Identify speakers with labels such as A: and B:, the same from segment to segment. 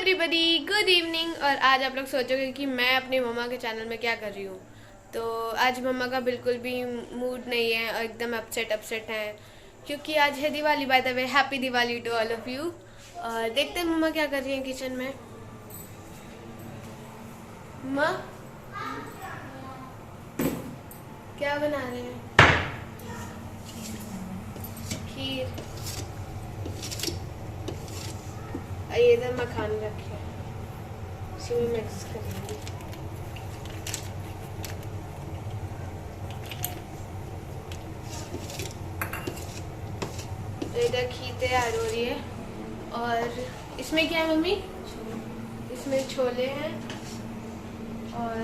A: Everybody, good evening. और आज आप लोग सोचोगे कि मैं अपनी मम्मा के चैनल में क्या कर रही हूँ। तो आज मम्मा का बिल्कुल भी मूड नहीं है और एकदम अपसेट अपसेट है, क्योंकि आज है Diwali. By the way, happy Diwali to all of you. और देखते हैं मम्मा क्या कर रही हैं किचन में। मम्मा क्या बना रहे हैं? खीर। और ये इधर मखान रखे हैं, इसी में मिक्स करेंगे। इधर खीर तैयार हो रही है। और इसमें क्या है मम्मी? इसमें छोले हैं। और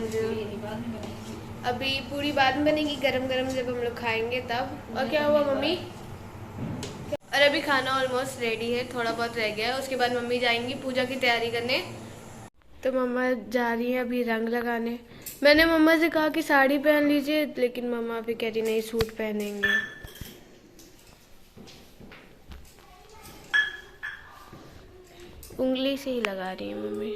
A: अभी पूरी बाद में बनेगी, गरम गरम जब हम लोग खाएंगे तब। और क्या हुआ मम्मी? और अभी खाना ऑलमोस्ट रेडी है, थोड़ा बहुत रह गया है। उसके बाद मम्मी जाएंगी पूजा की तैयारी करने। तो मम्मा जा रही है अभी रंग लगाने। मैंने मम्मा से कहा कि साड़ी पहन लीजिए, लेकिन मम्मा अभी कह रही नहीं, सूट पहनेंगे। उंगली से ही लगा रही है मम्मी।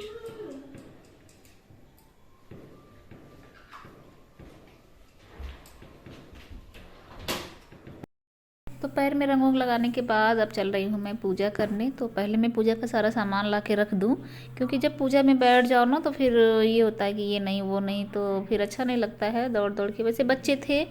B: तो पैर में रंग लगाने के बाद अब चल रही हूँ मैं पूजा करने। तो पहले मैं पूजा का सारा सामान ला के रख दूँ, क्योंकि जब पूजा में बैठ जाओ ना तो फिर ये होता है कि ये नहीं वो नहीं, तो फिर अच्छा नहीं लगता है दौड़ दौड़ के। वैसे बच्चे थे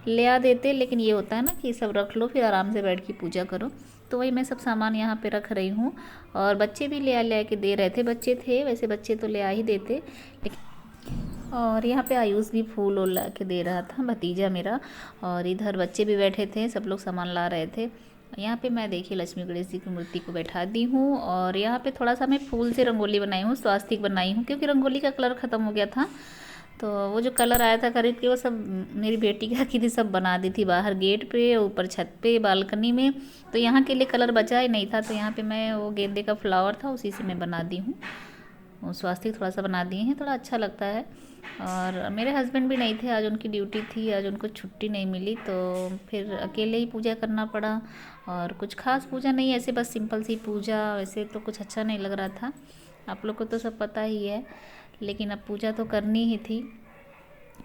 B: ले आ देते, लेकिन ये होता है ना कि सब रख लो फिर आराम से बैठ के पूजा करो। तो वही मैं सब सामान यहाँ पे रख रही हूँ। और बच्चे भी ले आ के दे रहे थे, बच्चे थे वैसे, बच्चे तो ले आ ही देते, लेकिन और यहाँ पे आयुष भी फूल उल ला के दे रहा था, भतीजा मेरा। और इधर बच्चे भी बैठे थे, सब लोग सामान ला रहे थे। यहाँ पे मैं देखिए लक्ष्मी गणेश जी की मूर्ति को बैठा दी हूँ। और यहाँ पे थोड़ा सा मैं फूल से रंगोली बनाई हूँ, स्वास्तिक बनाई हूँ, क्योंकि रंगोली का कलर ख़त्म हो गया था। तो वो जो कलर आया था खरीद के, वो सब मेरी बेटी क्या की थी, सब बना दी थी बाहर गेट पे, ऊपर छत पे, बालकनी में। तो यहाँ के लिए कलर बचा ही नहीं था, तो यहाँ पे मैं वो गेंदे का फ्लावर था उसी से मैं बना दी हूँ। स्वास्तिक थोड़ा सा बना दिए हैं, थोड़ा अच्छा लगता है। और मेरे हस्बैंड भी नहीं थे, आज उनकी ड्यूटी थी, आज उनको छुट्टी नहीं मिली, तो फिर अकेले ही पूजा करना पड़ा। और कुछ खास पूजा नहीं, ऐसे बस सिंपल सी पूजा, वैसे तो कुछ अच्छा नहीं लग रहा था, आप लोग को तो सब पता ही है। लेकिन अब पूजा तो करनी ही थी,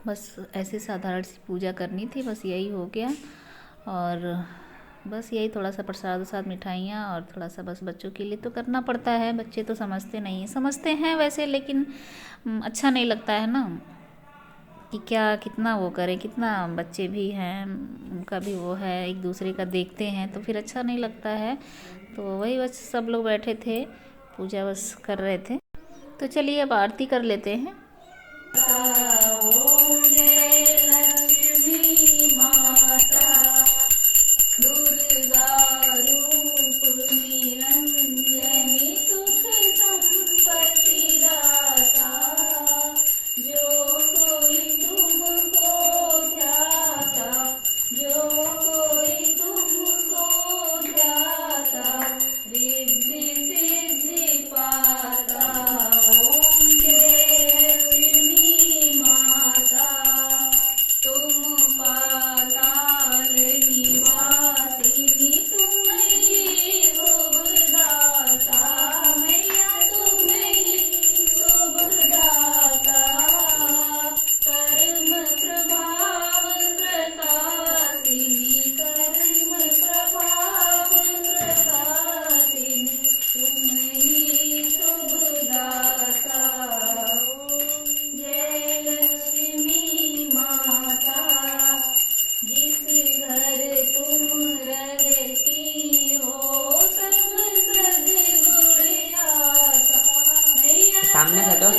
B: बस ऐसे साधारण सी पूजा करनी थी, बस यही हो गया। और बस यही थोड़ा सा प्रसाद वसाद मिठाइयाँ और थोड़ा सा बस बच्चों के लिए तो करना पड़ता है। बच्चे तो समझते नहीं हैं, समझते हैं वैसे, लेकिन अच्छा नहीं लगता है ना कि क्या कितना वो करें, कितना बच्चे भी हैं, उनका भी वो है, एक दूसरे का देखते हैं तो फिर अच्छा नहीं लगता है। तो वही बस सब लोग बैठे थे, पूजा बस कर रहे थे। तो चलिए अब आरती कर लेते हैं।
C: सामने हटो।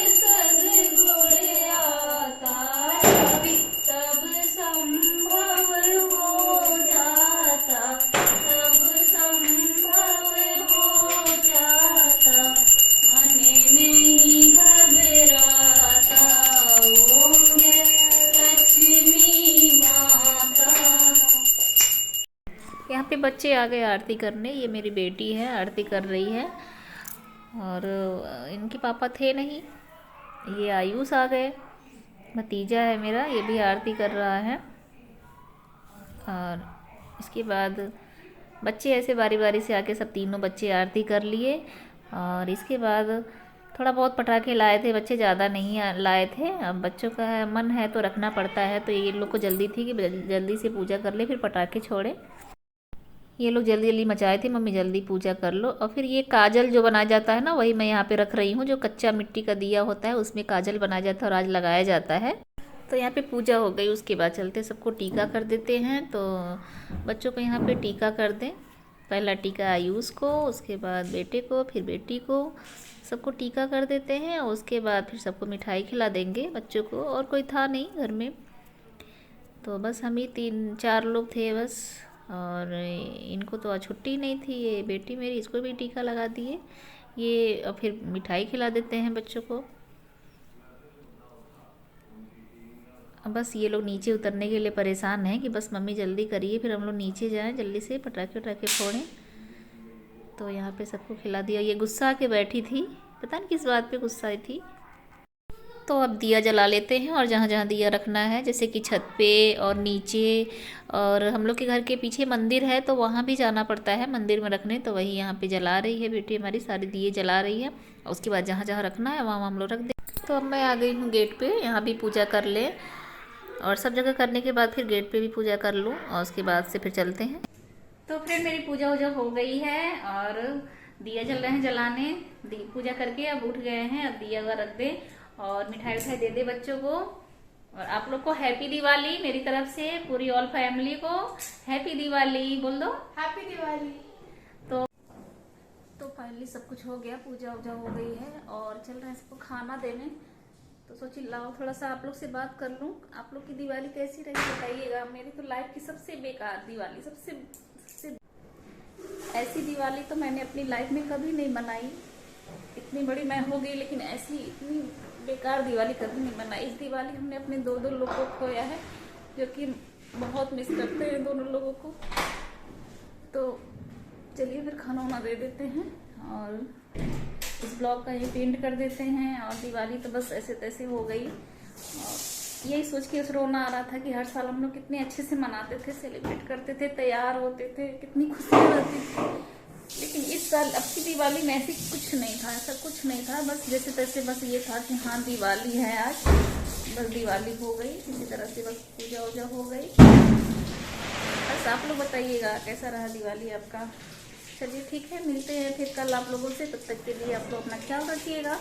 B: यहाँ पे बच्चे आ गए आरती करने, ये मेरी बेटी है आरती कर रही है। और इनके पापा थे नहीं, ये आयुष आ गए, भतीजा है मेरा, ये भी आरती कर रहा है। और इसके बाद बच्चे ऐसे बारी बारी से आके सब तीनों बच्चे आरती कर लिए। और इसके बाद थोड़ा बहुत पटाखे लाए थे बच्चे, ज़्यादा नहीं लाए थे। अब बच्चों का मन है तो रखना पड़ता है, तो ये लोग को जल्दी थी कि जल्दी से पूजा कर ले फिर पटाखे छोड़े। ये लोग जल्दी जल्दी मचाए थे, मम्मी जल्दी पूजा कर लो। और फिर ये काजल जो बनाया जाता है ना, वही मैं यहाँ पे रख रही हूँ। जो कच्चा मिट्टी का दिया होता है उसमें काजल बनाया जाता है और आज लगाया जाता है। तो यहाँ पे पूजा हो गई, उसके बाद चलते सबको टीका कर देते हैं। तो बच्चों को यहाँ पे टीका कर दें। पहला टीका आयुष को, उसके बाद बेटे को, फिर बेटी को, सबको टीका कर देते हैं। और उसके बाद फिर सबको मिठाई खिला देंगे बच्चों को। और कोई था नहीं घर में, तो बस हम ही 3-4 लोग थे बस। और इनको तो आज छुट्टी नहीं थी, ये बेटी मेरी, इसको भी टीका लगा दिए ये। और फिर मिठाई खिला देते हैं बच्चों को। अब बस ये लोग नीचे उतरने के लिए परेशान हैं कि बस मम्मी जल्दी करिए, फिर हम लोग नीचे जाएं, जल्दी से पटाखे वटाखे फोड़ें। तो यहाँ पे सबको खिला दिया। ये गुस्सा के बैठी थी, पता नहीं किस बात पे गुस्सा थी। तो अब दिया जला लेते हैं, और जहाँ जहाँ दिया रखना है, जैसे कि छत पे और नीचे, और हम लोग के घर के पीछे मंदिर है तो वहाँ भी जाना पड़ता है मंदिर में रखने। तो वही यहाँ पे जला रही है बेटी हमारी, सारे दिए जला रही है। और उसके बाद जहाँ जहाँ रखना है वहाँ हम लोग रख दें। तो अब मैं आ गई हूँ गेट पे, यहाँ भी पूजा कर ले, और सब जगह करने के बाद फिर गेट पे भी पूजा कर लूँ, और उसके बाद से फिर चलते हैं। तो फिर मेरी पूजा वूजा हो गई है, और दिया जल रहे हैं जलाने। पूजा करके अब उठ गए हैं, अब दिया हुआ रख दे और मिठाई उठाई दे दे बच्चों को। और आप लोग को हैप्पी दिवाली मेरी तरफ से, पूरी ऑल फैमिली को हैप्पी दिवाली बोल दो।
A: हैप्पी दिवाली।
B: तो फाइनली सब कुछ हो गया, पूजा वूजा हो गई है, और चल रहे हैं सबको खाना देने। तो सोची लाओ थोड़ा सा आप लोग से बात कर लूँ। आप लोग की दिवाली कैसी रही बताइएगा। मेरी तो लाइफ की सबसे बेकार दिवाली, सबसे ऐसी दिवाली तो मैंने अपनी लाइफ में कभी नहीं मनाई। इतनी बड़ी मैं हो गई लेकिन ऐसी इतनी बेकार दिवाली कभी नहीं मनाई। इस दिवाली हमने अपने 2 लोगों को खोया है, जो कि बहुत मिस करते हैं दोनों लोगों को। तो चलिए फिर खाना वाना दे देते हैं, और इस ब्लॉग का ये एंड कर देते हैं। और दिवाली तो बस ऐसे तैसे हो गई, और यही सोच के रोना आ रहा था कि हर साल हम लोग कितने अच्छे से मनाते थे, सेलिब्रेट करते थे, तैयार होते थे, कितनी खुशियाँ रहती थी। लेकिन इस साल अब की दिवाली में ऐसी कुछ नहीं था, ऐसा कुछ नहीं था। बस जैसे तैसे बस ये था कि हाँ दिवाली है आज, बस दिवाली हो गई किसी तरह से, बस पूजा वूजा हो गई। बस आप लोग बताइएगा कैसा रहा दिवाली आपका। चलिए ठीक है, मिलते हैं फिर कल आप लोगों से। तब तक के लिए आप लोग अपना ख्याल रखिएगा।